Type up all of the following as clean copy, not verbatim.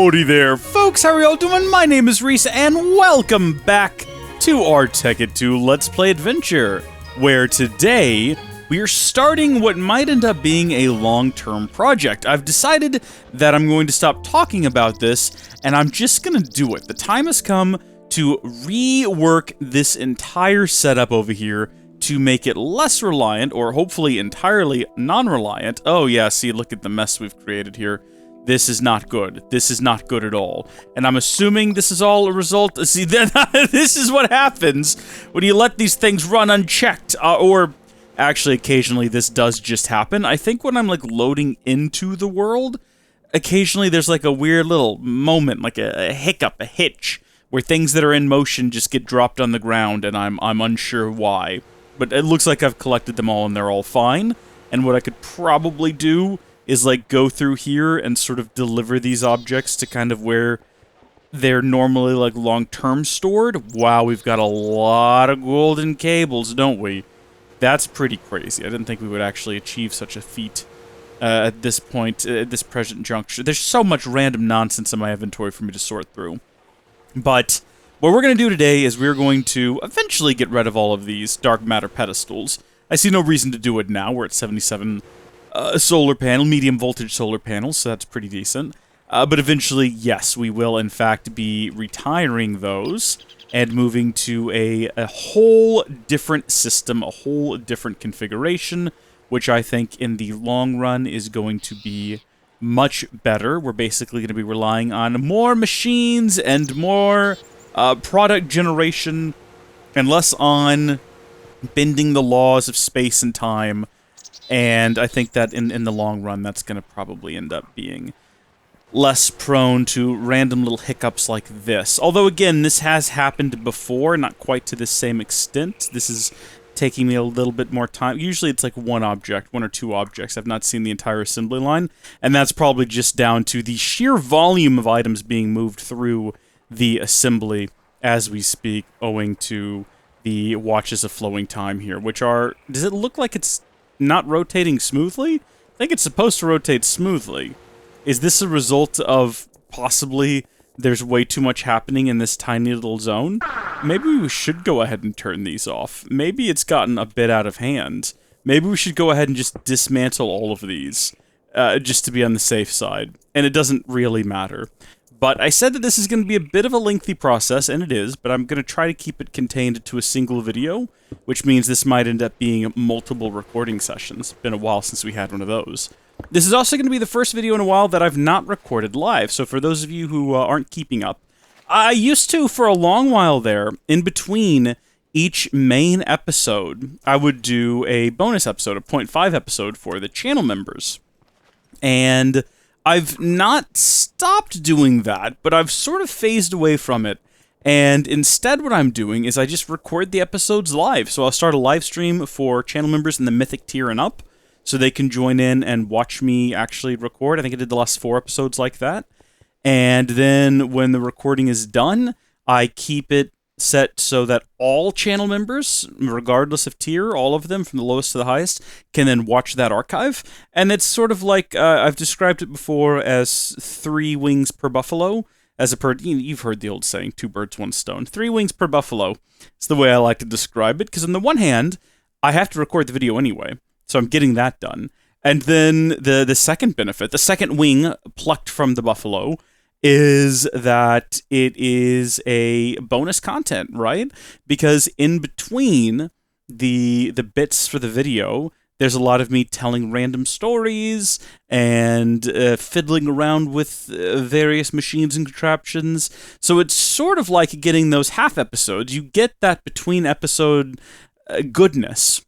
Howdy there, folks, how are y'all doing? My name is Rees, and welcome back to our Tekkit 2 Let's Play Adventure, where today we are starting what might end up being a long-term project. I've decided that I'm going to stop talking about this, and I'm just gonna do it. The time has come to rework this entire setup over here to make it less reliant, or hopefully entirely non-reliant. Oh yeah, see, look at the mess we've created here. This is not good. This is not good at all. And I'm assuming this is all a result. See, this is what happens when you let these things run unchecked. Or actually, occasionally this does just happen. I think when I'm like loading into the world, occasionally there's like a weird little moment, like a hiccup, a hitch, where things that are in motion just get dropped on the ground, and I'm unsure why. But it looks like I've collected them all and they're all fine. And what I could probably do is like go through here and sort of deliver these objects to kind of where they're normally like long-term stored. Wow, we've got a lot of golden cables, don't we? That's pretty crazy. I didn't think we would actually achieve such a feat at this point, at this present juncture. There's so much random nonsense in my inventory for me to sort through. But what we're going to do today is we're going to eventually get rid of all of these dark matter pedestals. I see no reason to do it now. We're at 77 solar panel, medium voltage solar panels, so that's pretty decent. But eventually, yes, we will in fact be retiring those and moving to a whole different system, a whole different configuration, which I think in the long run is going to be much better. We're basically going to be relying on more machines and more product generation and less on bending the laws of space and time. And I think that in the long run, that's going to probably end up being less prone to random little hiccups like this. Although, again, this has happened before, not quite to the same extent. This is taking me a little bit more time. Usually it's like one object, one or two objects. I've not seen the entire assembly line, and that's probably just down to the sheer volume of items being moved through the assembly as we speak, owing to the watches of flowing time here, which are... Does it look like it's not rotating smoothly? I think it's supposed to rotate smoothly. Is this a result of possibly there's way too much happening in this tiny little zone? Maybe we should go ahead and turn these off. Maybe it's gotten a bit out of hand. Maybe we should go ahead and just dismantle all of these, just to be on the safe side. And it doesn't really matter. But I said that this is going to be a bit of a lengthy process, and it is, but I'm going to try to keep it contained to a single video, which means this might end up being multiple recording sessions. Been a while since we had one of those. This is also going to be the first video in a while that I've not recorded live, so for those of you who aren't keeping up, I used to, for a long while there, in between each main episode, I would do a bonus episode, a 0.5 episode for the channel members. And I've not stopped doing that, but I've sort of phased away from it. And instead what I'm doing is I just record the episodes live. So I'll start a live stream for channel members in the Mythic tier and up, so they can join in and watch me actually record. I think I did the last 4 episodes like that. And then when the recording is done, I keep it set so that all channel members, regardless of tier, all of them from the lowest to the highest, can then watch that archive. And it's sort of like, I've described it before as 3 wings per buffalo. As a you've heard the old saying, 2 birds, 1 stone. 3 wings per buffalo. It's the way I like to describe it, because on the one hand, I have to record the video anyway, so I'm getting that done. And then the second benefit, the second wing plucked from the buffalo, is that it is a bonus content, right? Because in between the bits for the video, there's a lot of me telling random stories and fiddling around with various machines and contraptions. So it's sort of like getting those half episodes. You get that between episode goodness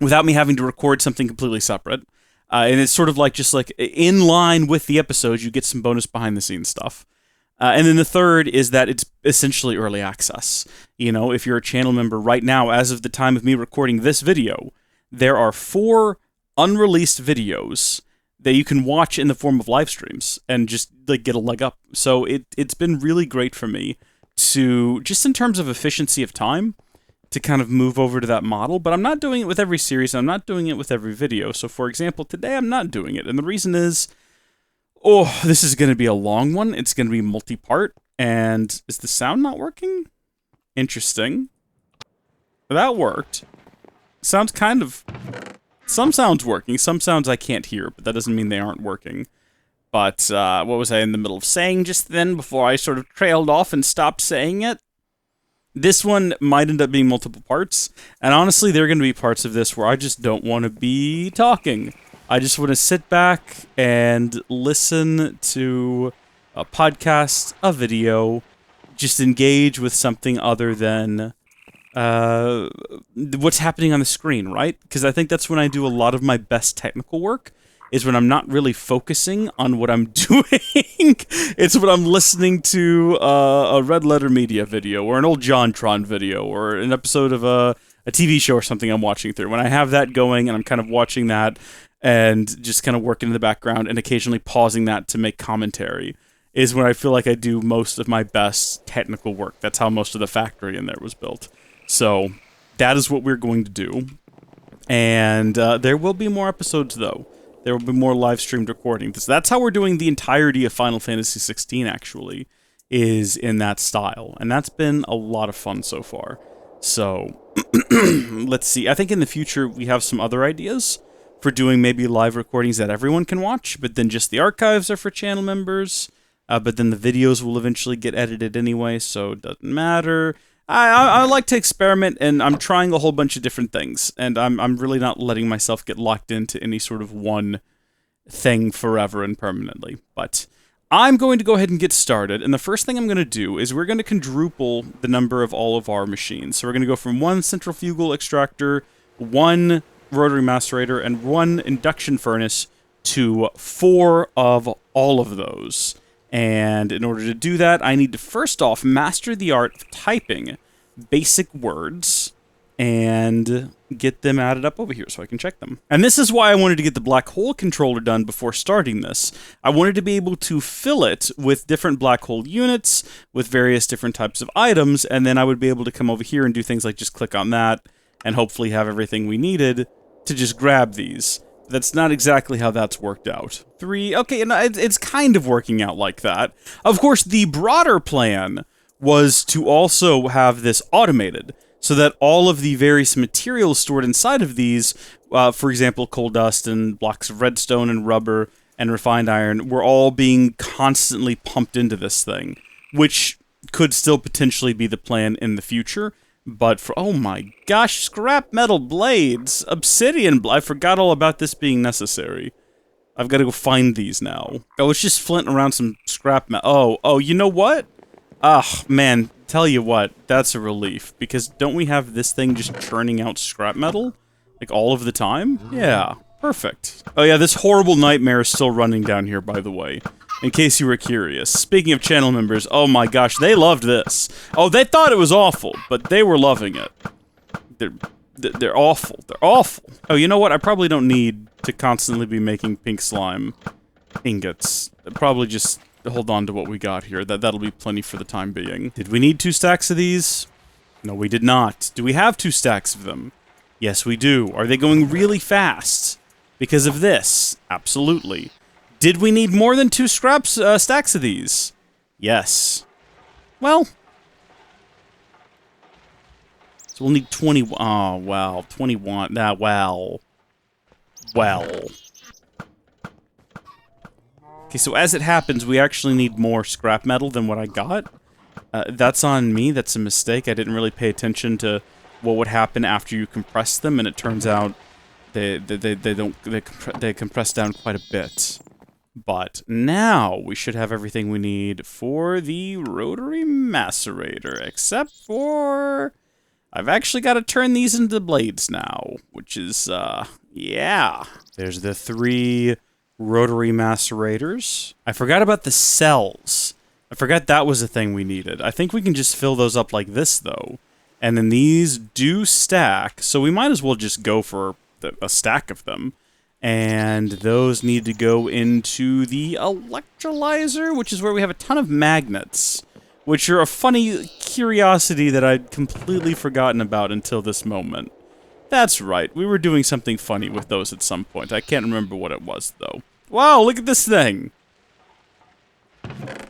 without me having to record something completely separate. And it's sort of like just like in line with the episodes, you get some bonus behind the scenes stuff. And then the third is that it's essentially early access. You know, if you're a channel member right now, as of the time of me recording this video, there are 4 unreleased videos that you can watch in the form of live streams and just like get a leg up. So it's been really great for me to, just in terms of efficiency of time, to kind of move over to that model, but I'm not doing it with every series, I'm not doing it with every video. So for example, today I'm not doing it, and the reason is, Oh, this is going to be a long one. It's going to be multi-part. And is the sound not working? Interesting. That worked. Sounds kind of... Some sounds working, some sounds I can't hear, but that doesn't mean they aren't working. But, what was I in the middle of saying just then before I sort of trailed off and stopped saying it? This one might end up being multiple parts, and honestly, there are going to be parts of this where I just don't want to be talking. I just want to sit back and listen to a podcast, a video, just engage with something other than what's happening on the screen, right? Because I think that's when I do a lot of my best technical work, is when I'm not really focusing on what I'm doing. It's when I'm listening to a Red Letter Media video, or an old JonTron video, or an episode of a TV show or something I'm watching through. When I have that going and I'm kind of watching that and just kind of working in the background and occasionally pausing that to make commentary, is when I feel like I do most of my best technical work. That's how most of the factory in there was built. So, that is what we're going to do. And there will be more episodes, though. There will be more live-streamed recordings. That's how we're doing the entirety of Final Fantasy XVI, actually, is in that style. And that's been a lot of fun so far. So, let's see. I think in the future we have some other ideas for doing maybe live recordings that everyone can watch, but then just the archives are for channel members. But then the videos will eventually get edited anyway, so it doesn't matter. I like to experiment, and I'm trying a whole bunch of different things, and I'm really not letting myself get locked into any sort of one thing forever and permanently. But I'm going to go ahead and get started, and the first thing I'm going to do is we're going to quadruple the number of all of our machines. So we're going to go from 1 centrifugal extractor, 1 rotary macerator, and 1 induction furnace to 4 of all of those. And in order to do that, I need to first off master the art of typing basic words and get them added up over here so I can check them. And this is why I wanted to get the black hole controller done before starting this. I wanted to be able to fill it with different black hole units, with various different types of items, and then I would be able to come over here and do things like just click on that and hopefully have everything we needed to just grab these. That's not exactly how that's worked out. 3, okay, and it's kind of working out like that. Of course, the broader plan was to also have this automated, so that all of the various materials stored inside of these, for example, coal dust and blocks of redstone and rubber and refined iron, were all being constantly pumped into this thing, which could still potentially be the plan in the future. But for, oh my gosh, scrap metal blades, obsidian, I forgot all about this being necessary. I've got to go find these now. Oh, it's just flint around some scrap metal. Oh, you know what? Ah, man, tell you what, that's a relief. Because don't we have this thing just churning out scrap metal? Like, all of the time? Yeah, perfect. Oh yeah, this horrible nightmare is still running down here, by the way. In case you were curious. Speaking of channel members, oh my gosh, they loved this. Oh, they thought it was awful, but they were loving it. They're awful. They're awful. Oh, you know what? I probably don't need to constantly be making pink slime ingots. Probably just hold on to what we got here. That'll be plenty for the time being. Did we need 2 stacks of these? No, we did not. Do we have 2 stacks of them? Yes, we do. Are they going really fast? Because of this? Absolutely. Did we need more than 2 stacks of these? Yes. Well. So we'll need 20. Oh, wow. 21. Well. Okay, so as it happens, we actually need more scrap metal than what I got. That's on me. That's a mistake. I didn't really pay attention to what would happen after you compress them, and it turns out they compress down quite a bit. But now we should have everything we need for the rotary macerator, except for I've actually got to turn these into blades now, which is, yeah. There's the 3 rotary macerators. I forgot about the cells. I forgot that was a thing we needed. I think we can just fill those up like this, though. And then these do stack, so we might as well just go for a stack of them. And those need to go into the electrolyzer, which is where we have a ton of magnets, which are a funny curiosity that I'd completely forgotten about until this moment. That's right, we were doing something funny with those at some point. I can't remember what it was, though. Wow, look at this thing!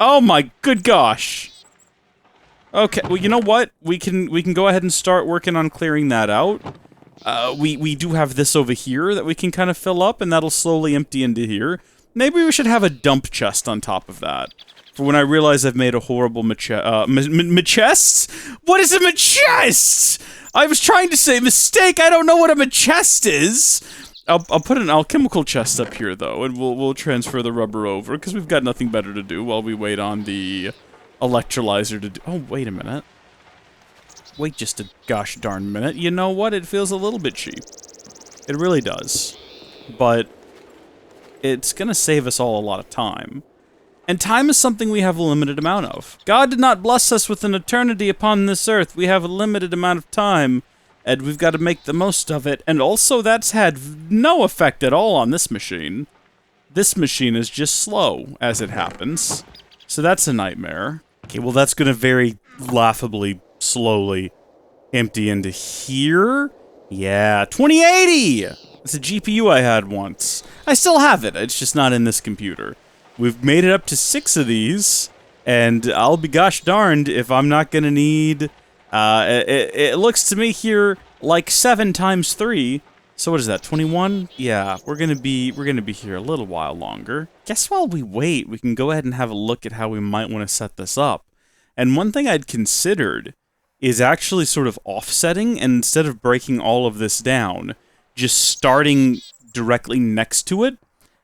Oh my good gosh. Okay, well, you know what? We can go ahead and start working on clearing that out. We do have this over here that we can kind of fill up, and that'll slowly empty into here. Maybe we should have a dump chest on top of that. For when I realize I've made a horrible machest? What is a machest? I was trying to say mistake. I don't know what a machest is. I'll put an alchemical chest up here though, and we'll transfer the rubber over because we've got nothing better to do while we wait on the electrolyzer to do. Oh, wait a minute. Wait just a gosh darn minute. You know what? It feels a little bit cheap. It really does. But it's gonna save us all a lot of time. And time is something we have a limited amount of. God did not bless us with an eternity upon this earth. We have a limited amount of time, and we've got to make the most of it. And also, that's had no effect at all on this machine. This machine is just slow, as it happens. So that's a nightmare. Okay, well that's gonna very laughably, slowly empty into here. Yeah, 2080! It's a GPU I had once. I still have it, it's just not in this computer. We've made it up to 6 of these, and I'll be gosh darned if I'm not gonna need, it looks to me here like 7 times 3. So what is that, 21? Yeah, we're gonna be here a little while longer. Guess while we wait, we can go ahead and have a look at how we might want to set this up. And one thing I'd considered is actually sort of offsetting, and instead of breaking all of this down, just starting directly next to it,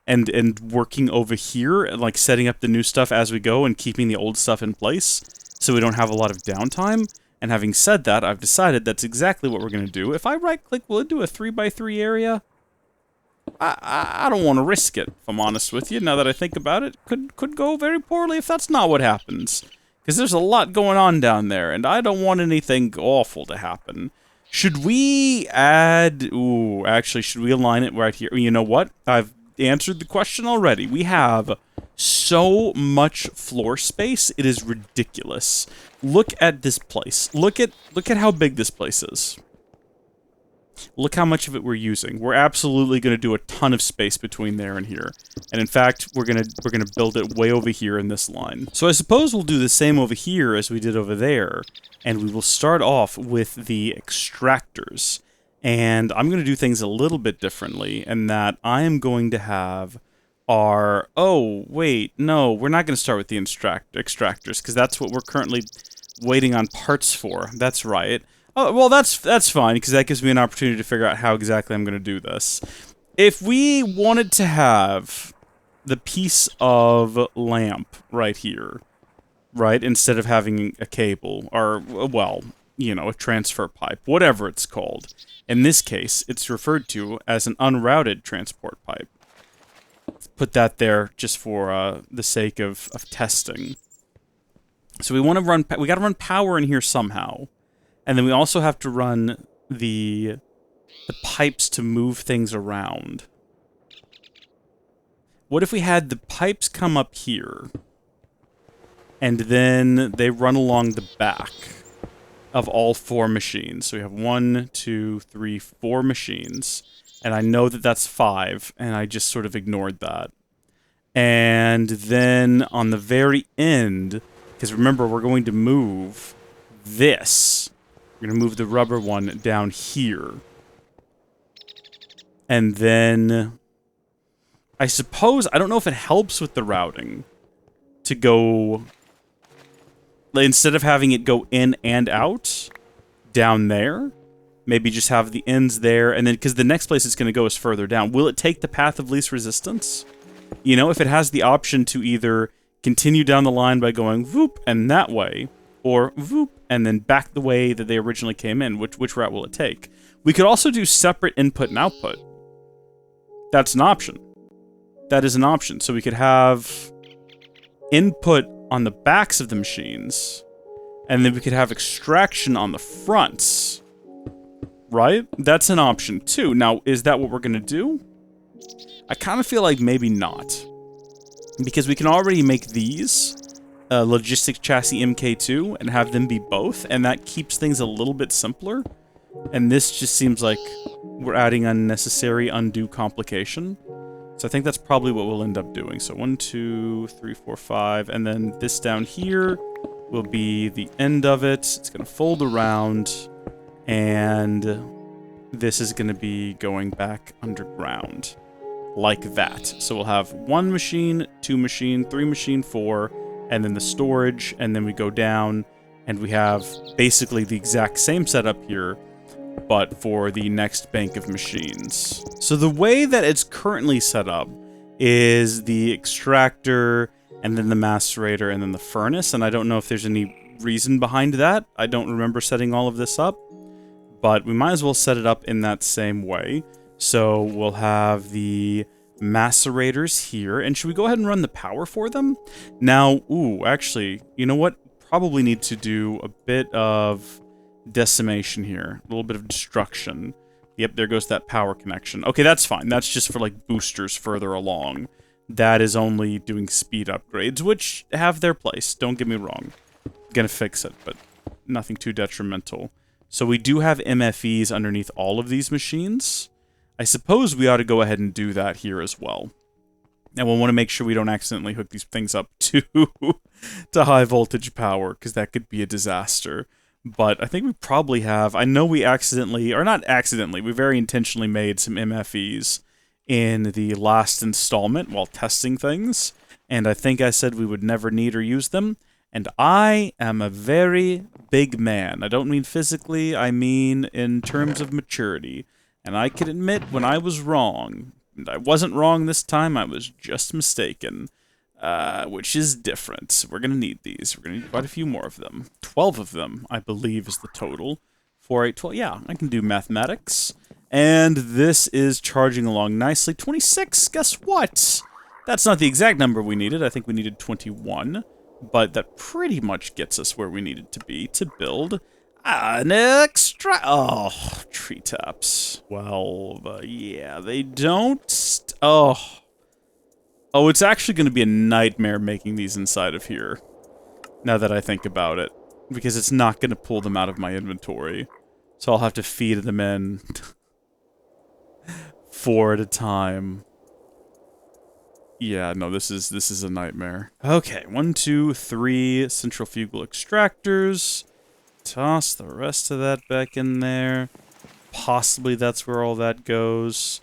and working over here, and like setting up the new stuff as we go and keeping the old stuff in place so we don't have a lot of downtime. And having said that, I've decided that's exactly what we're going to do. If I right-click, will it do a 3x3 area? I don't want to risk it, if I'm honest with you. Now that I think about it, could go very poorly if that's not what happens. Because there's a lot going on down there, and I don't want anything awful to happen. Should we add... Ooh, actually, should we align it right here? You know what? I've answered the question already. We have so much floor space, it is ridiculous. Look at this place. Look at how big this place is. Look how much of it we're using. We're absolutely going to do a ton of space between there and here. And in fact, we're going to build it way over here in this line. So I suppose we'll do the same over here as we did over there, and we will start off with the extractors. And I'm going to do things a little bit differently, in that I am going to have our... Oh, wait, no, we're not going to start with the extractors, because that's what we're currently waiting on parts for. That's right. Oh, well, that's fine, because that gives me an opportunity to figure out how exactly I'm going to do this. If we wanted to have the piece of lamp right here, right, instead of having a cable, or, well, you know, a transfer pipe, whatever it's called. In this case, it's referred to as an unrouted transport pipe. Put that there just for the sake of testing. So we want to run, we got to run power in here somehow. And then we also have to run the pipes to move things around. What if we had the pipes come up here, and then they run along the back of all 4 machines? So we have 1, 2, 3, 4 machines. And I know that that's 5, and I just sort of ignored that. And then on the very end, because remember, we're going to move this. We're going to move the rubber one down here. And then, I suppose, I don't know if it helps with the routing to go, instead of having it go in and out, down there, maybe just have the ends there, and then, because the next place it's going to go is further down. Will it take the path of least resistance? You know, if it has the option to either continue down the line by going voop and that way, or voop and then back the way that they originally came in, which route will it take? We could also do separate input and output. That's an option. That is an option. So we could have input on the backs of the machines, and then we could have extraction on the fronts. Right? That's an option too. Now, is that what we're going to do? I kind of feel like maybe not. Because we can already make these logistics chassis MK2 and have them be both, and that keeps things a little bit simpler. And this just seems like we're adding unnecessary undue complication. So I think that's probably what we'll end up doing. So 1, 2, 3, 4, 5, and then this down here will be the end of it. It's going to fold around, and this is going to be going back underground, like that. So we'll have 1 machine, 2 machine, 3 machine, 4, and then the storage, and then we go down, and we have basically the exact same setup here, but for the next bank of machines. So the way that it's currently set up is the extractor, and then the macerator, and then the furnace, and I don't know if there's any reason behind that. I don't remember setting all of this up, but we might as well set it up in that same way. So we'll have the macerators here, and should we go ahead and run the power for them? Now, ooh, actually, you know what? Probably need to do a bit of decimation here, a little bit of destruction. Yep, there goes that power connection. Okay, that's fine. That's just for, like, boosters further along. That is only doing speed upgrades, which have their place. Don't get me wrong. Gonna fix it, but nothing too detrimental. So we do have MFEs underneath all of these machines. I suppose we ought to go ahead and do that here as well. And we'll want to make sure we don't accidentally hook these things up to high voltage power, because that could be a disaster. But I think we probably have... I know we accidentally... Or not accidentally, we very intentionally made some MFEs in the last installment while testing things. And I think I said we would never need or use them. And I am a very big man. I don't mean physically, I mean in terms of maturity. And I can admit when I was wrong. And I wasn't wrong this time, I was just mistaken. Which is different. We're going to need these. We're going to need quite a few more of them. 12 of them, I believe, is the total. 4, 8, 12. Yeah, I can do mathematics. And this is charging along nicely. 26, guess what? That's not the exact number we needed. I think we needed 21. But that pretty much gets us where we needed to be to build an extra... Oh, tree taps. Well, yeah, they don't... Oh, it's actually going to be a nightmare making these inside of here, now that I think about it, because it's not going to pull them out of my inventory. So I'll have to feed them in 4 at a time. Yeah, no, this is a nightmare. Okay, 1, 2, 3 centrifugal extractors. Toss the rest of that back in there. Possibly that's where all that goes.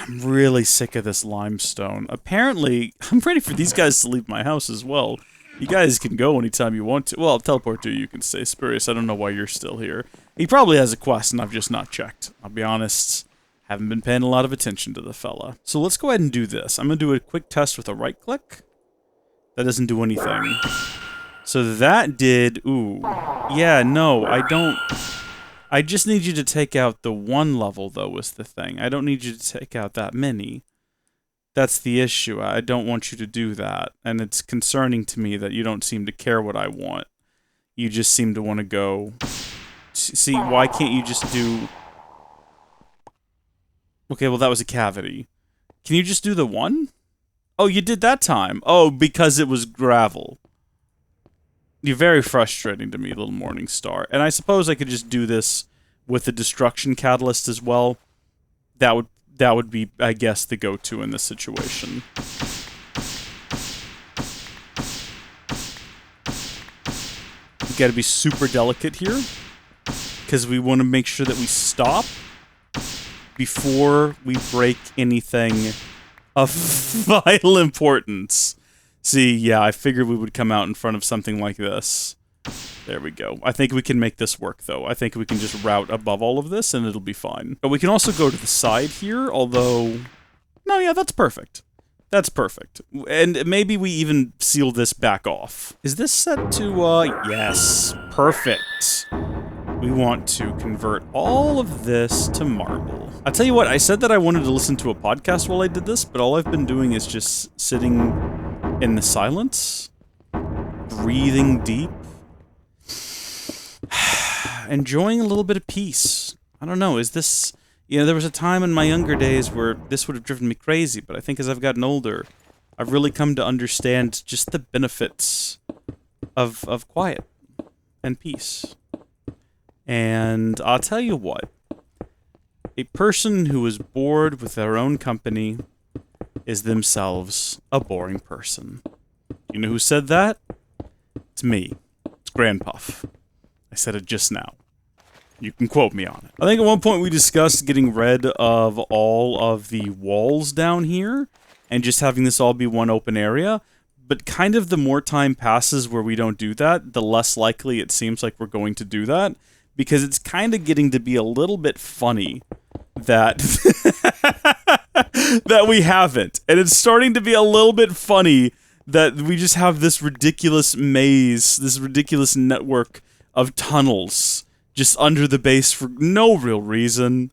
I'm really sick of this limestone. Apparently, I'm ready for these guys to leave my house as well. You guys can go anytime you want to. Well, I'll teleport to you, you can stay. Spurious, I don't know why you're still here. He probably has a quest, and I've just not checked. I'll be honest, haven't been paying a lot of attention to the fella. So let's go ahead and do this. I'm going to do a quick test with a right-click. That doesn't do anything. So that did... Ooh. Yeah, no, I don't... I just need you to take out the 1 level, though, was the thing. I don't need you to take out that many. That's the issue. I don't want you to do that. And it's concerning to me that you don't seem to care what I want. You just seem to want to go... See, why can't you just do... Okay, well, that was a cavity. Can you just do the 1? Oh, you did that time. Oh, because it was gravel. You're very frustrating to me, little morning star. And I suppose I could just do this with the destruction catalyst as well. That would be, I guess, the go-to in this situation. We gotta be super delicate here, because we want to make sure that we stop before we break anything of vital importance. See, yeah, I figured we would come out in front of something like this. There we go. I think we can make this work, though. I think we can just route above all of this, and it'll be fine. But we can also go to the side here, although... No, yeah, that's perfect. That's perfect. And maybe we even seal this back off. Is this set to, yes. Perfect. We want to convert all of this to marble. I'll tell you what, I said that I wanted to listen to a podcast while I did this, but all I've been doing is just sitting in the silence, breathing deep, enjoying a little bit of peace. I don't know, is this... You know, there was a time in my younger days where this would have driven me crazy, but I think as I've gotten older, I've really come to understand just the benefits of quiet and peace. And I'll tell you what, a person who is bored with their own company is themselves a boring person. You know who said that? It's me. It's Grandpuff. I said it just now. You can quote me on it. I think at one point we discussed getting rid of all of the walls down here and just having this all be one open area. But kind of the more time passes where we don't do that, the less likely it seems like we're going to do that. Because it's kind of getting to be a little bit funny that that we haven't. And it's starting to be a little bit funny that we just have this ridiculous maze, this ridiculous network of tunnels just under the base for no real reason.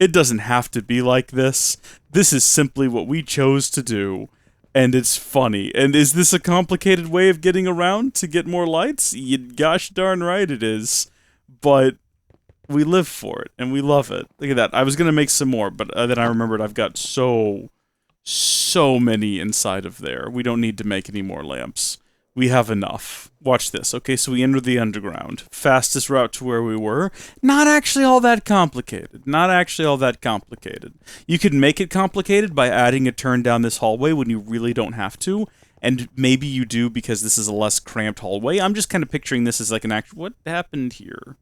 It doesn't have to be like this. This is simply what we chose to do, and it's funny. And is this a complicated way of getting around to get more lights? You gosh darn right it is. But we live for it, and we love it. Look at that. I was going to make some more, but then I remembered I've got so many inside of there. We don't need to make any more lamps. We have enough. Watch this. Okay, so we enter the underground. Fastest route to where we were. Not actually all that complicated. Not actually all that complicated. You could make it complicated by adding a turn down this hallway when you really don't have to. And maybe you do because this is a less cramped hallway. I'm just kind of picturing this as like an actual... What happened here?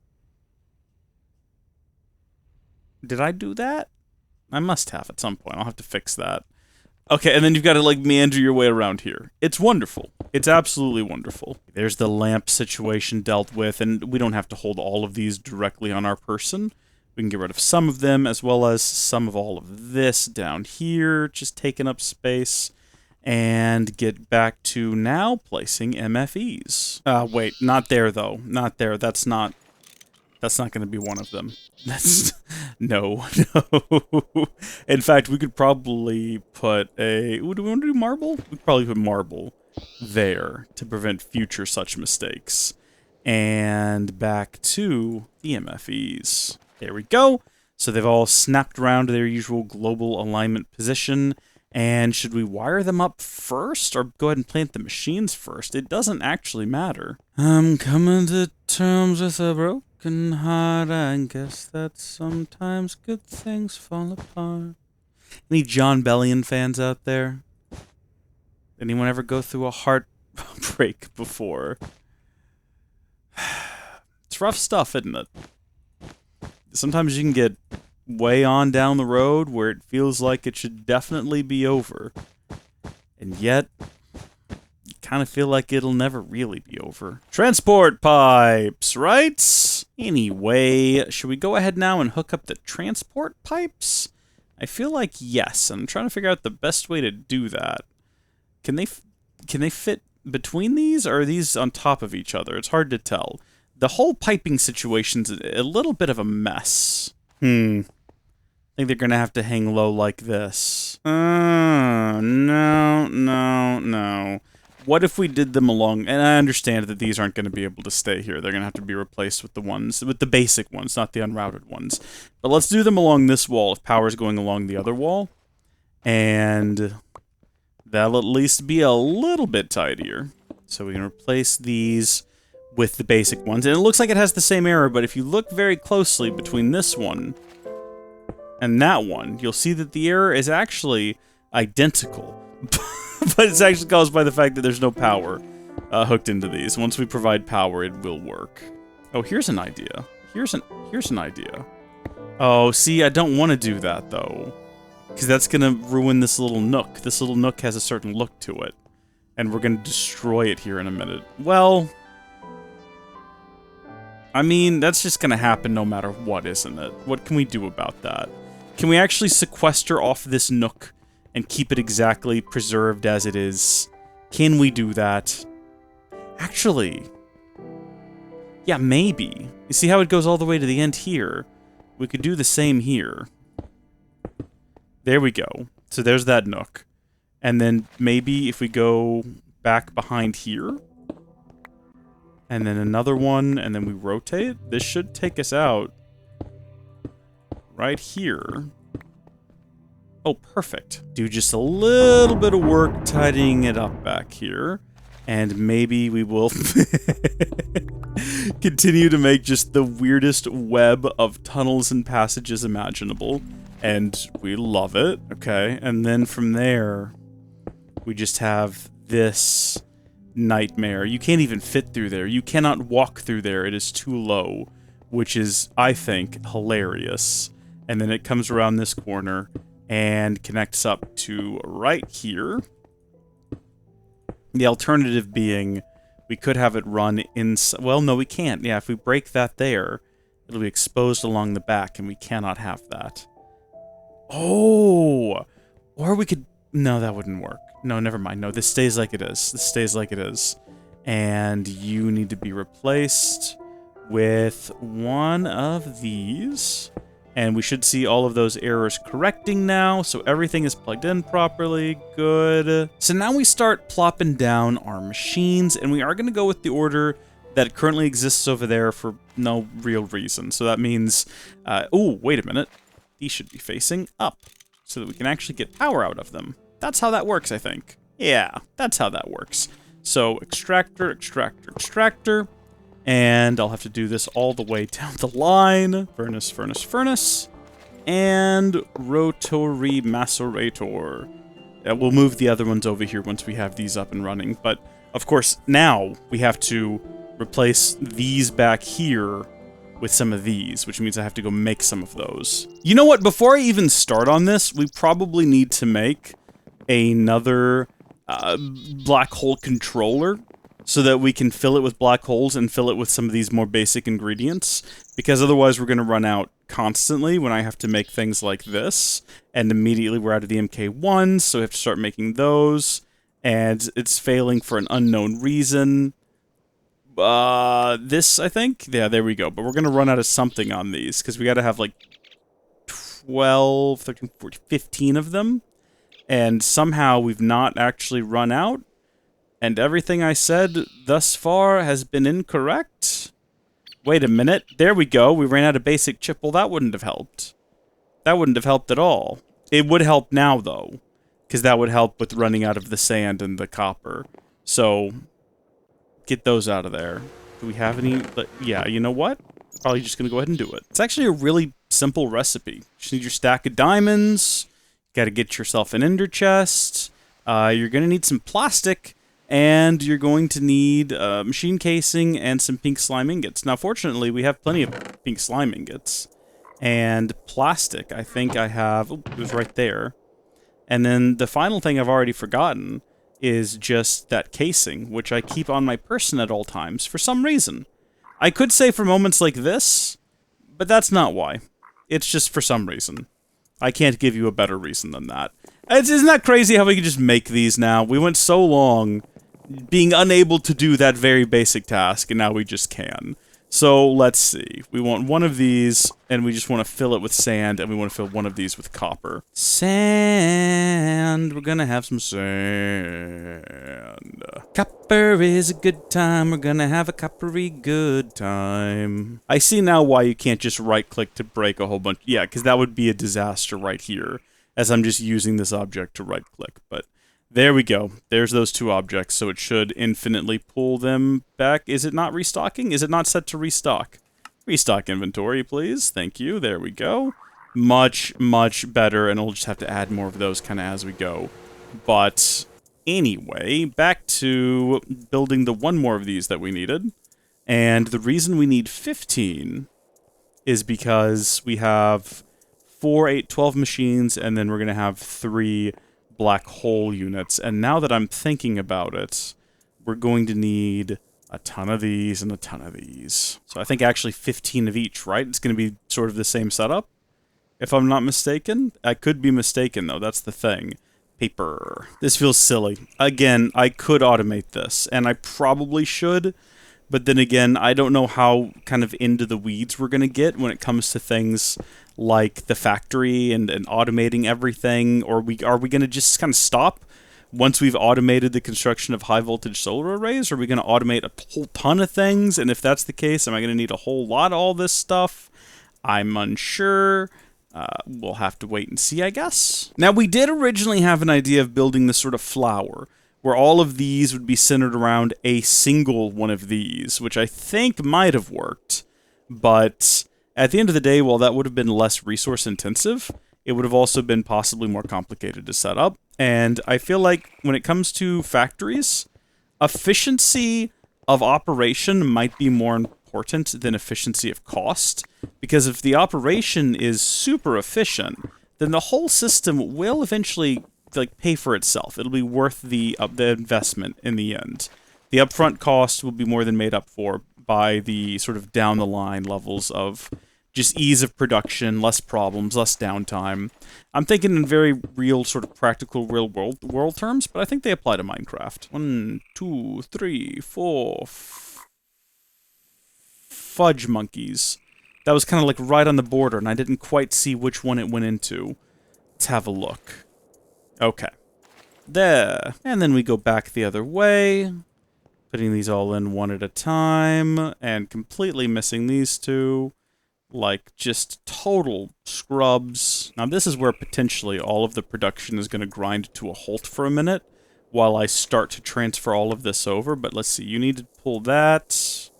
Did I do that? I must have at some point. I'll have to fix that. Okay, and then you've got to, like, meander your way around here. It's wonderful. It's absolutely wonderful. There's the lamp situation dealt with, and we don't have to hold all of these directly on our person. We can get rid of some of them, as well as some of all of this down here, just taking up space, and get back to now placing MFEs. Wait, not there, though. Not there. That's not going to be one of them. That's... No. In fact, we could probably put a... Ooh, do we want to do marble? We could probably put marble there to prevent future such mistakes. And back to the MFEs. There we go. So they've all snapped around to their usual global alignment position. And should we wire them up first, or go ahead and plant the machines first? It doesn't actually matter. I'm coming to terms with a broken heart. I guess that sometimes good things fall apart. Any John Bellion fans out there? Anyone ever go through a heartbreak before? It's rough stuff, isn't it? Sometimes you can get way on down the road where it feels like it should definitely be over. And yet, you kind of feel like it'll never really be over. Transport pipes, right? Anyway, should we go ahead now and hook up the transport pipes? I feel like yes. I'm trying to figure out the best way to do that. Can they fit between these, or are these on top of each other? It's hard to tell. The whole piping situation's a little bit of a mess. I think they're gonna have to hang low like this. No. What if we did them along... And I understand that these aren't going to be able to stay here. They're going to have to be replaced with the basic ones, not the unrouted ones. But let's do them along this wall if power's going along the other wall. And that'll at least be a little bit tidier. So we can replace these with the basic ones. And it looks like it has the same error, but if you look very closely between this one and that one, you'll see that the error is actually identical. But it's actually caused by the fact that there's no power hooked into these. Once we provide power, it will work. Oh, here's an idea. Here's an idea. Oh, see, I don't want to do that, though. Because that's going to ruin this little nook. This little nook has a certain look to it. And we're going to destroy it here in a minute. Well... I mean, that's just going to happen no matter what, isn't it? What can we do about that? Can we actually sequester off this nook and keep it exactly preserved as it is? Can we do that? Actually, yeah, maybe. You see how it goes all the way to the end here? We could do the same here. There we go. So there's that nook. And then maybe if we go back behind here, and then another one, and then we rotate, this should take us out right here. Oh, perfect. Do just a little bit of work tidying it up back here. And maybe we will continue to make just the weirdest web of tunnels and passages imaginable. And we love it. Okay, and then from there, we just have this nightmare. You can't even fit through there. You cannot walk through there. It is too low, which is, I think, hilarious. And then it comes around this corner and connects up to right here. The alternative being we could have it run inside. Well, no, we can't. Yeah, if we break that there, it'll be exposed along the back, and we cannot have that. Oh! Or we could... No, that wouldn't work. No, never mind. No, this stays like it is. This stays like it is. And you need to be replaced with one of these. And we should see all of those errors correcting now, so everything is plugged in properly. Good. So now we start plopping down our machines, and we are going to go with the order that currently exists over there for no real reason. So that means... oh, wait a minute. These should be facing up, so that we can actually get power out of them. That's how that works, I think. Yeah, that's how that works. So, extractor, extractor, extractor. And I'll have to do this all the way down the line. Furnace, furnace, furnace. And rotary macerator. We'll move the other ones over here once we have these up and running. But, of course, now we have to replace these back here with some of these, which means I have to go make some of those. You know what? Before I even start on this, we probably need to make another black hole controller so that we can fill it with black holes and fill it with some of these more basic ingredients, because otherwise we're going to run out constantly when I have to make things like this, and immediately we're out of the MK1s, so we have to start making those, and it's failing for an unknown reason. This, I think? Yeah, there we go. But we're going to run out of something on these, because we got to have, like, 12, 13, 14, 15 of them. And somehow we've not actually run out. And everything I said thus far has been incorrect. Wait a minute. There we go. We ran out of basic chip. Well, that wouldn't have helped. That wouldn't have helped at all. It would help now, though, because that would help with running out of the sand and the copper. So... get those out of there. Do we have any? Yeah, you know what? Probably just gonna go ahead and do it. It's actually a really simple recipe. Just need your stack of diamonds. Got to get yourself an ender chest. You're gonna need some plastic, and you're going to need machine casing and some pink slime ingots. Now, fortunately, we have plenty of pink slime ingots and plastic. I think I have. Oh, it was right there. And then the final thing I've already forgotten is just that casing, which I keep on my person at all times, for some reason. I could say for moments like this, but that's not why. It's just for some reason. I can't give you a better reason than that. Isn't that crazy how we can just make these now? We went so long being unable to do that very basic task, and now we just can. So, let's see. We want one of these, and we just want to fill it with sand, and we want to fill one of these with copper. Sand. We're gonna have some sand. Copper is a good time. We're gonna have a coppery good time. I see now why you can't just right-click to break a whole bunch. Yeah, because that would be a disaster right here, as I'm just using this object to right-click, but... there we go. There's those two objects, so it should infinitely pull them back. Is it not restocking? Is it not set to restock? Restock inventory, please. Thank you. There we go. Much, much better, and we'll just have to add more of those kind of as we go. But anyway, back to building the one more of these that we needed. And the reason we need 15 is because we have 4, 8, 12 machines, and then we're going to have 3... black hole units, and now that I'm thinking about it, we're going to need a ton of these and a ton of these. So I think actually 15 of each, right? It's going to be sort of the same setup, if I'm not mistaken. I could be mistaken, though. That's the thing. Paper. This feels silly. Again, I could automate this, and I probably should, but then again, I don't know how kind of into the weeds we're going to get when it comes to things like the factory and automating everything, or are we going to just kind of stop once we've automated the construction of high voltage solar arrays? Or are we going to automate a whole ton of things? And if that's the case, am I going to need a whole lot of all this stuff? I'm unsure. We'll have to wait and see, I guess. Now, we did originally have an idea of building this sort of flower, where all of these would be centered around a single one of these, which I think might have worked, but... at the end of the day, while that would have been less resource intensive, it would have also been possibly more complicated to set up. And I feel like when it comes to factories, efficiency of operation might be more important than efficiency of cost, because if the operation is super efficient, then the whole system will eventually pay for itself. It'll be worth the investment in the end. The upfront cost will be more than made up for by the sort of down the line levels of just ease of production, less problems, less downtime. I'm thinking in very real, sort of practical, real world terms, but I think they apply to Minecraft. 1, 2, 3, 4, fudge monkeys. That was kind of like right on the border, and I didn't quite see which one it went into. Let's have a look. Okay. There. And then we go back the other way, putting these all in one at a time, and completely missing these two. Like, just total scrubs. Now, this is where potentially all of the production is going to grind to a halt for a minute while I start to transfer all of this over. But let's see, you need to pull that,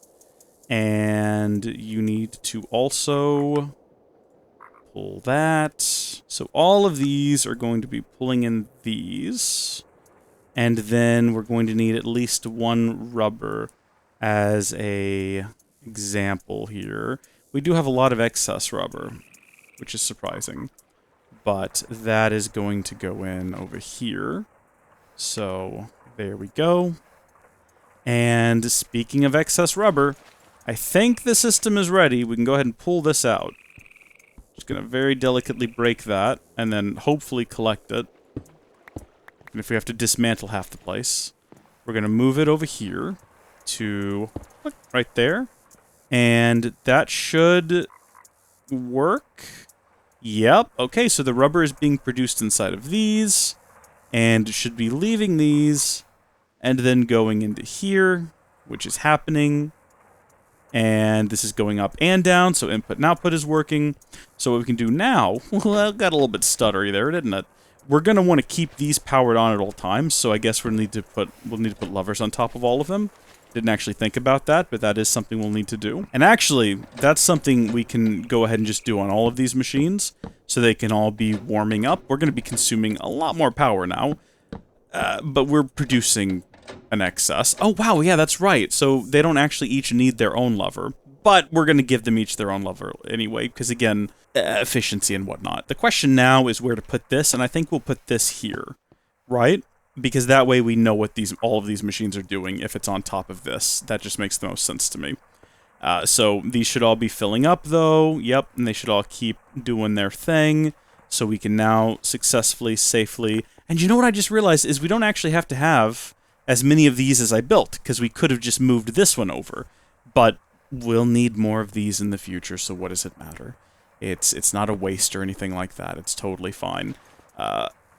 and you need to also pull that. So all of these are going to be pulling in these, and then we're going to need at least one rubber as a example here. We do have a lot of excess rubber, which is surprising, but that is going to go in over here. So there we go. And speaking of excess rubber, I think the system is ready. We can go ahead and pull this out. Just going to very delicately break that, and then hopefully collect it. And if we have to dismantle half the place, we're going to move it over here to right there. And that should work. Yep. Okay, so the rubber is being produced inside of these, and should be leaving these, and then going into here, which is happening. And this is going up and down, so input and output is working. So what we can do now, well, got a little bit stuttery there, didn't it? We're going to want to keep these powered on at all times, so I guess we'll need to put levers on top of all of them. Didn't actually think about that, but that is something we'll need to do. And actually, that's something we can go ahead and just do on all of these machines, so they can all be warming up. We're going to be consuming a lot more power now, but we're producing an excess. Oh, wow, yeah, that's right. So they don't actually each need their own lever, but we're going to give them each their own lever anyway, because again, efficiency and whatnot. The question now is where to put this, and I think we'll put this here, right? Because that way we know what all of these machines are doing if it's on top of this. That just makes the most sense to me. So these should all be filling up, though. Yep, and they should all keep doing their thing. So we can now successfully, safely... And you know what I just realized is we don't actually have to have as many of these as I built, because we could have just moved this one over. But we'll need more of these in the future, so what does it matter? It's not a waste or anything like that. It's totally fine.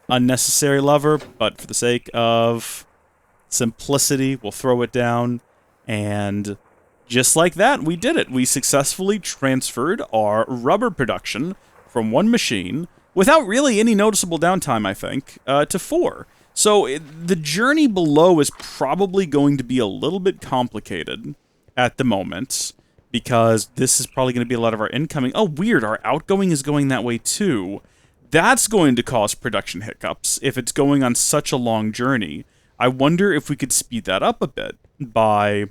Unnecessary lever, but for the sake of simplicity, we'll throw it down, and just like that, we did it. We successfully transferred our rubber production from one machine, without really any noticeable downtime, I think, to 4. So the journey below is probably going to be a little bit complicated at the moment, because this is probably going to be a lot of our incoming. Oh, weird, our outgoing is going that way too. That's going to cause production hiccups if it's going on such a long journey. I wonder if we could speed that up a bit by...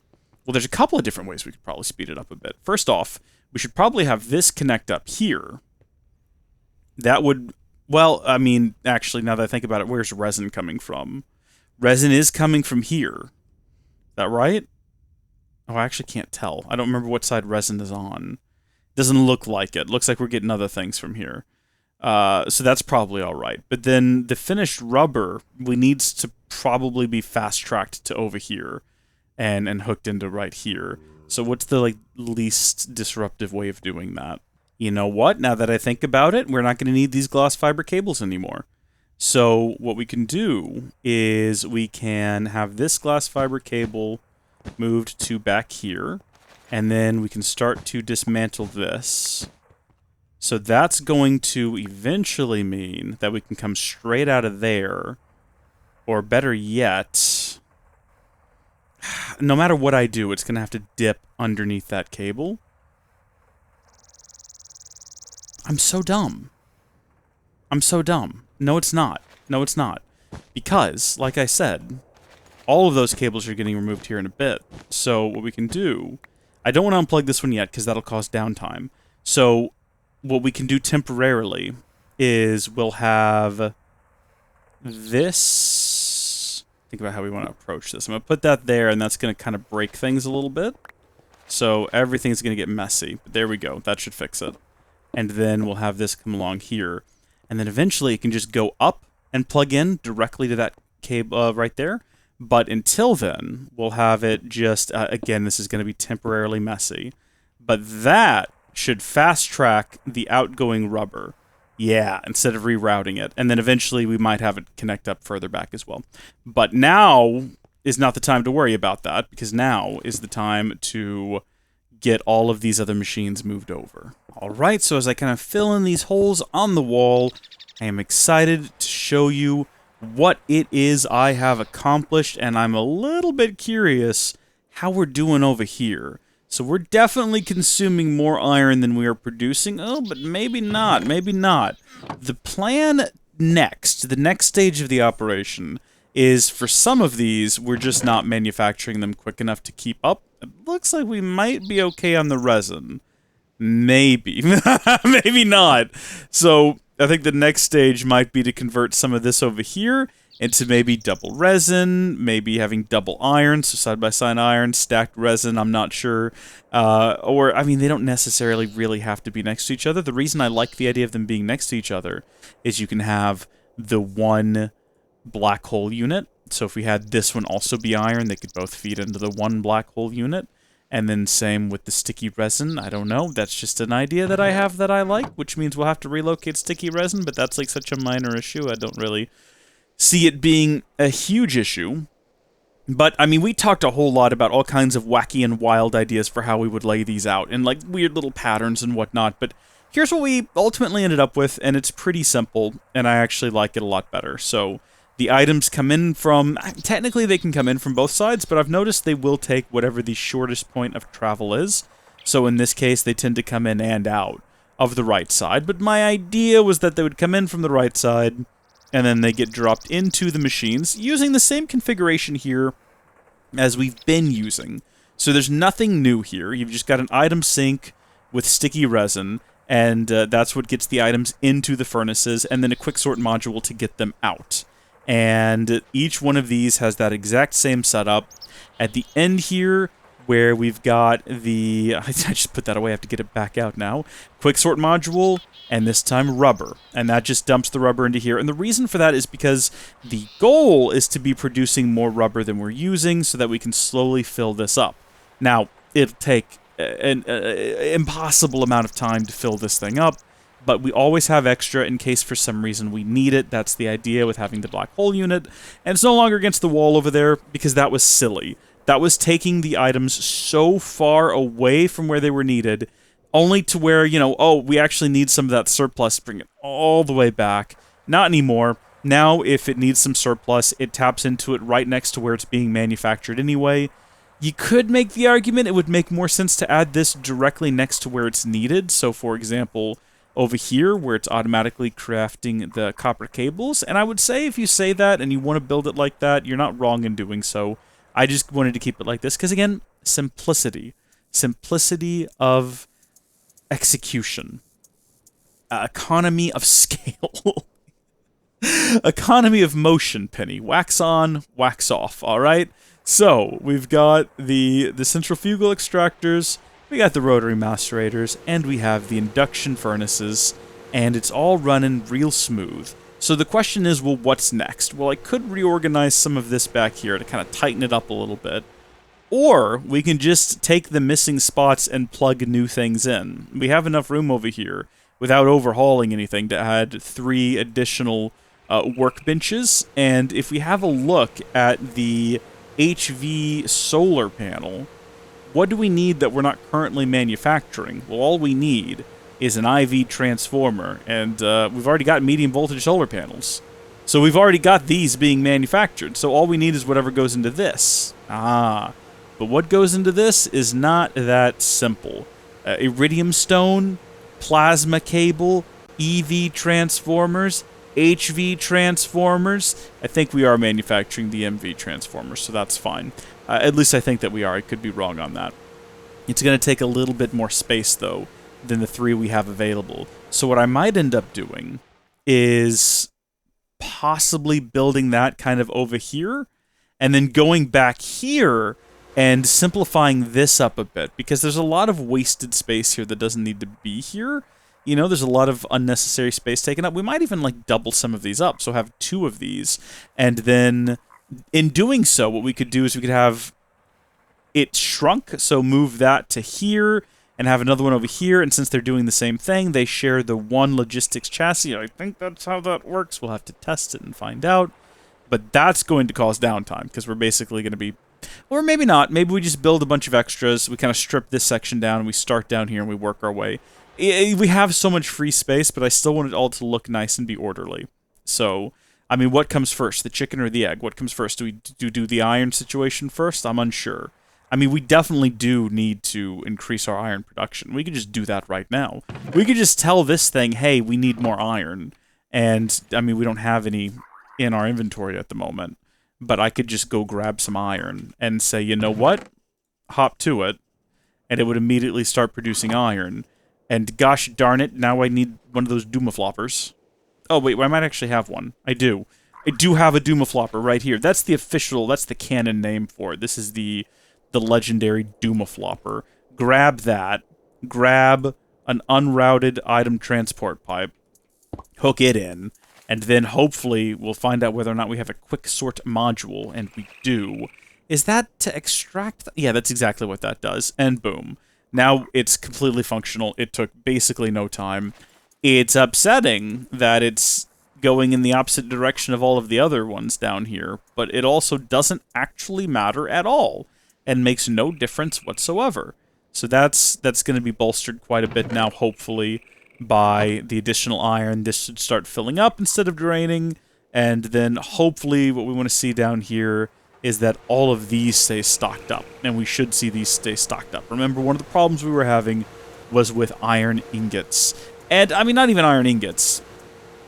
Well, there's a couple of different ways we could probably speed it up a bit. First off, we should probably have this connect up here. That would... Well, I mean, actually, now that I think about it, where's resin coming from? Resin is coming from here. Is that right? Oh, I actually can't tell. I don't remember what side resin is on. Doesn't look like it. Looks like we're getting other things from here. So that's probably all right. But then the finished rubber, we needs to probably be fast-tracked to over here and hooked into right here. So what's the least disruptive way of doing that? You know what? Now that I think about it, we're not going to need these glass fiber cables anymore. So what we can do is we can have this glass fiber cable moved to back here, and then we can start to dismantle this. So that's going to eventually mean that we can come straight out of there, or better yet, no matter what I do, it's going to have to dip underneath that cable. I'm so dumb. I'm so dumb. No, it's not. No, it's not. Because, like I said, all of those cables are getting removed here in a bit. So what we can do... I don't want to unplug this one yet, because that'll cause downtime. So what we can do temporarily is we'll have this... Think about how we want to approach this. I'm going to put that there, and that's going to kind of break things a little bit. So everything's going to get messy. But there we go. That should fix it. And then we'll have this come along here. And then eventually it can just go up and plug in directly to that cable right there. But until then, we'll have it just... again, this is going to be temporarily messy. But that should fast-track the outgoing rubber. Yeah, instead of rerouting it. And then eventually we might have it connect up further back as well. But now is not the time to worry about that, because now is the time to get all of these other machines moved over. Alright, so as I kind of fill in these holes on the wall, I am excited to show you what it is I have accomplished, and I'm a little bit curious how we're doing over here. So we're definitely consuming more iron than we are producing. Oh, but maybe not, maybe not. The plan next, the next stage of the operation, is for some of these, we're just not manufacturing them quick enough to keep up. It looks like we might be okay on the resin. Maybe. Maybe not. So I think the next stage might be to convert some of this over here into maybe double resin, maybe having double iron, so side-by-side iron, stacked resin, I'm not sure. Or, I mean, they don't necessarily really have to be next to each other. The reason I like the idea of them being next to each other is you can have the one black hole unit. So if we had this one also be iron, they could both feed into the one black hole unit. And then same with the sticky resin. I don't know. That's just an idea that I have that I like, which means we'll have to relocate sticky resin, but that's like such a minor issue. I don't really see it being a huge issue. But, I mean, we talked a whole lot about all kinds of wacky and wild ideas for how we would lay these out, and, like, weird little patterns and whatnot, but here's what we ultimately ended up with, and it's pretty simple, and I actually like it a lot better. So the items come in from... Technically, they can come in from both sides, but I've noticed they will take whatever the shortest point of travel is. So in this case, they tend to come in and out of the right side. But my idea was that they would come in from the right side, and then they get dropped into the machines using the same configuration here as we've been using. So there's nothing new here. You've just got an item sink with sticky resin, and that's what gets the items into the furnaces, and then a quick sort module to get them out. And each one of these has that exact same setup. At the end here, where we've got the... I just put that away, I have to get it back out now. Quick sort module, and this time rubber. And that just dumps the rubber into here. And the reason for that is because the goal is to be producing more rubber than we're using so that we can slowly fill this up. Now, it'll take an impossible amount of time to fill this thing up, but we always have extra in case for some reason we need it. That's the idea with having the black hole unit. And it's no longer against the wall over there because that was silly. That was taking the items so far away from where they were needed, only to where, you know, oh, we actually need some of that surplus, bring it all the way back. Not anymore. Now, if it needs some surplus, it taps into it right next to where it's being manufactured anyway. You could make the argument it would make more sense to add this directly next to where it's needed. So, for example, over here, where it's automatically crafting the copper cables. And I would say if you say that and you want to build it like that, you're not wrong in doing so. I just wanted to keep it like this because, again, simplicity. Simplicity of execution. Economy of scale. Economy of motion, Penny. Wax on, wax off, alright? So, we've got the centrifugal extractors, we got the rotary macerators, and we have the induction furnaces, and it's all running real smooth. So the question is, well, what's next? Well, I could reorganize some of this back here to kind of tighten it up a little bit. Or we can just take the missing spots and plug new things in. We have enough room over here, without overhauling anything, to add 3 additional workbenches. And if we have a look at the HV solar panel, what do we need that we're not currently manufacturing? Well, all we need is an IV transformer, and we've already got medium voltage solar panels. So we've already got these being manufactured, so all we need is whatever goes into this. But what goes into this is not that simple. Iridium stone, plasma cable, EV transformers, HV transformers. I think we are manufacturing the MV transformers, so that's fine. At least I think that we are. I could be wrong on that. It's going to take a little bit more space, though, than the 3 we have available. So what I might end up doing is possibly building that kind of over here, and then going back here and simplifying this up a bit, because there's a lot of wasted space here that doesn't need to be here. You know, there's a lot of unnecessary space taken up. We might even, like, double some of these up, so have 2 of these. And then, in doing so, what we could do is we could have it shrunk, so move that to here, and have another one over here, and since they're doing the same thing, they share the one logistics chassis. I think that's how that works. We'll have to test it and find out. But that's going to cause downtime, because we're basically going to be... Or maybe not. Maybe we just build a bunch of extras, we kind of strip this section down, and we start down here, and we work our way. We have so much free space, but I still want it all to look nice and be orderly. So, I mean, what comes first, the chicken or the egg? What comes first? Do we do the iron situation first? I'm unsure. I mean, we definitely do need to increase our iron production. We could just do that right now. We could just tell this thing, hey, we need more iron. And, I mean, we don't have any in our inventory at the moment. But I could just go grab some iron and say, you know what? Hop to it. And it would immediately start producing iron. And gosh darn it, now I need one of those Doomafloppers. Oh, wait, I might actually have one. I do. I do have a Doomaflopper right here. That's the official, that's the canon name for it. This is the legendary Doomaflopper. Grab that. Grab an unrouted item transport pipe. Hook it in. And then hopefully we'll find out whether or not we have a quick sort module. And we do. Is that to extract? Yeah, that's exactly what that does. And boom. Now it's completely functional. It took basically no time. It's upsetting that it's going in the opposite direction of all of the other ones down here, but it also doesn't actually matter at all and makes no difference whatsoever. So that's going to be bolstered quite a bit now, hopefully, by the additional iron. This should start filling up instead of draining, and then hopefully what we want to see down here is that all of these stay stocked up, and we should see these stay stocked up. Remember, one of the problems we were having was with iron ingots. And, I mean, not even iron ingots.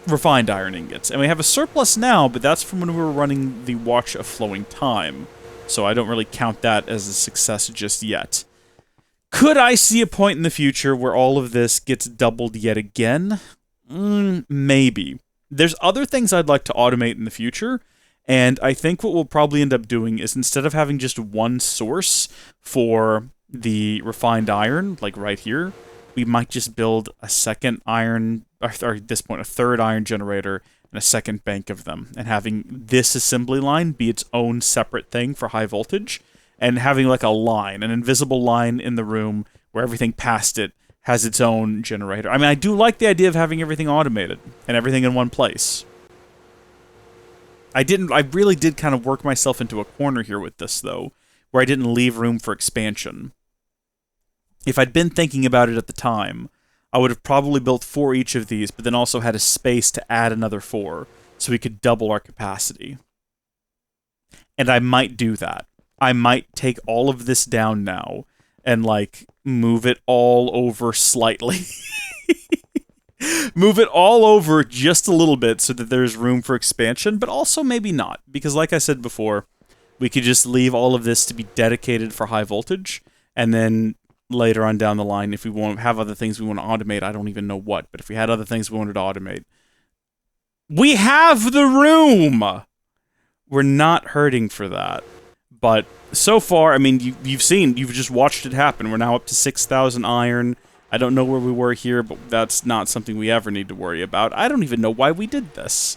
Refined iron ingots. And we have a surplus now, but that's from when we were running the Watch of Flowing Time. So I don't really count that as a success just yet. Could I see a point in the future where all of this gets doubled yet again? Maybe. There's other things I'd like to automate in the future. And I think what we'll probably end up doing is instead of having just one source for the refined iron, like right here, we might just build a second iron, or at this point, a third iron generator and a second bank of them. And having this assembly line be its own separate thing for high voltage, and having like a line, an invisible line in the room where everything past it has its own generator. I mean, I do like the idea of having everything automated and everything in one place. I really did kind of work myself into a corner here with this, though, where I didn't leave room for expansion. If I'd been thinking about it at the time, I would have probably built 4 each of these, but then also had a space to add another 4, so we could double our capacity. And I might do that. I might take all of this down now, and, like, move it all over slightly. Move it all over just a little bit so that there's room for expansion, but also maybe not. Because like I said before, we could just leave all of this to be dedicated for high voltage, and then later on down the line, if we want to have other things we want to automate, I don't even know what, but if we had other things we wanted to automate, we have the room! We're not hurting for that. But so far, I mean, you've just watched it happen. We're now up to 6,000 iron. I don't know where we were here, but that's not something we ever need to worry about. I don't even know why we did this.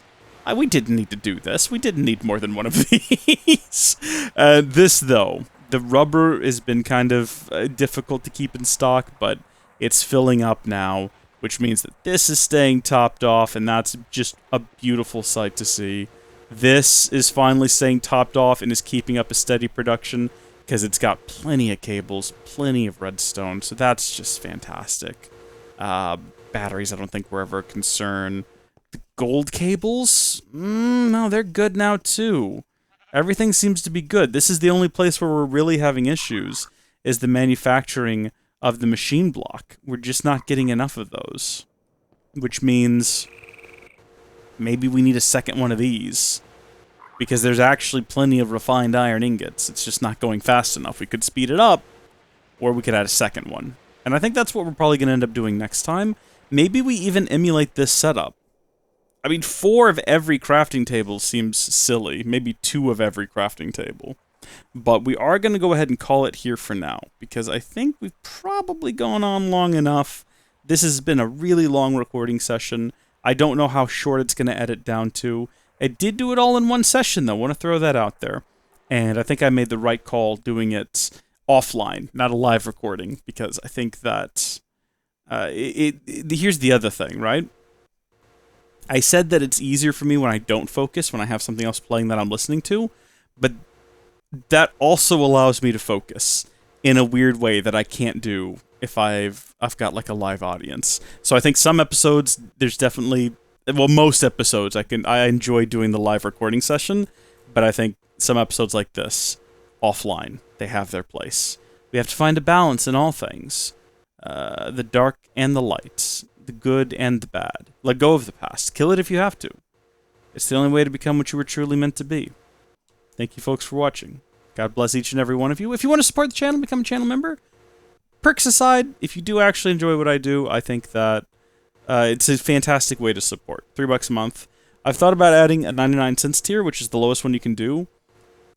We didn't need to do this. We didn't need more than one of these. This, though, the rubber has been kind of difficult to keep in stock, but it's filling up now, which means that this is staying topped off, and that's just a beautiful sight to see. This is finally staying topped off and is keeping up a steady production, because it's got plenty of cables, plenty of redstone, so that's just fantastic. Batteries, I don't think were ever a concern. The gold cables? No, they're good now, too. Everything seems to be good. This is the only place where we're really having issues, is the manufacturing of the machine block. We're just not getting enough of those. which means maybe we need a second one of these, because there's actually plenty of refined iron ingots. It's just not going fast enough. We could speed it up, or we could add a second one. And I think that's what we're probably going to end up doing next time. Maybe we even emulate this setup. I mean, 4 of every crafting table seems silly. Maybe 2 of every crafting table. But we are going to go ahead and call it here for now, because I think we've probably gone on long enough. This has been a really long recording session. I don't know how short it's going to edit down to. I did do it all in one session, though. I want to throw that out there. And I think I made the right call doing it offline, not a live recording, because I think that... here's the other thing, right? I said that it's easier for me when I don't focus, when I have something else playing that I'm listening to, but that also allows me to focus in a weird way that I can't do if I've got like a live audience. So I think some episodes, there's definitely, well, most episodes I enjoy doing the live recording session, but I think some episodes like this, offline, they have their place. We have to find a balance in all things. The dark and the light, the good and the bad. Let go of the past. Kill it if you have to. It's the only way to become what you were truly meant to be. Thank you, folks, for watching. God bless each and every one of you. If you want to support the channel, become a channel member. Perks aside, if you do actually enjoy what I do, I think that it's a fantastic way to support. $3 a month. I've thought about adding a 99 cents tier, which is the lowest one you can do,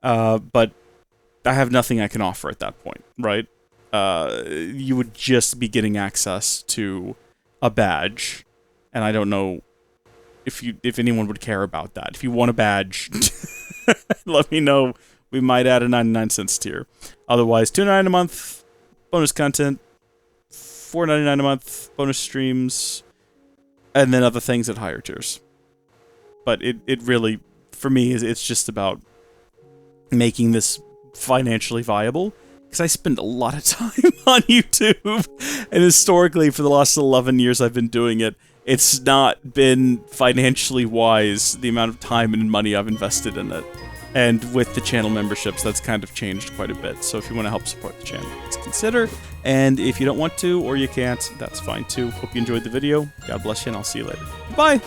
but I have nothing I can offer at that point, right? You would just be getting access to a badge, and I don't know if anyone would care about that. If you want a badge, let me know. We might add a 99 cents tier. Otherwise, $2.99 a month, bonus content, $4.99 a month, bonus streams, and then other things at higher tiers. But it really, for me, it's just about making this financially viable. Because I spend a lot of time on YouTube, and historically, for the last 11 years I've been doing it, it's not been financially wise, the amount of time and money I've invested in it. And with the channel memberships, that's kind of changed quite a bit. So if you want to help support the channel, please consider. And if you don't want to, or you can't, that's fine too. Hope you enjoyed the video. God bless you, and I'll see you later. Bye!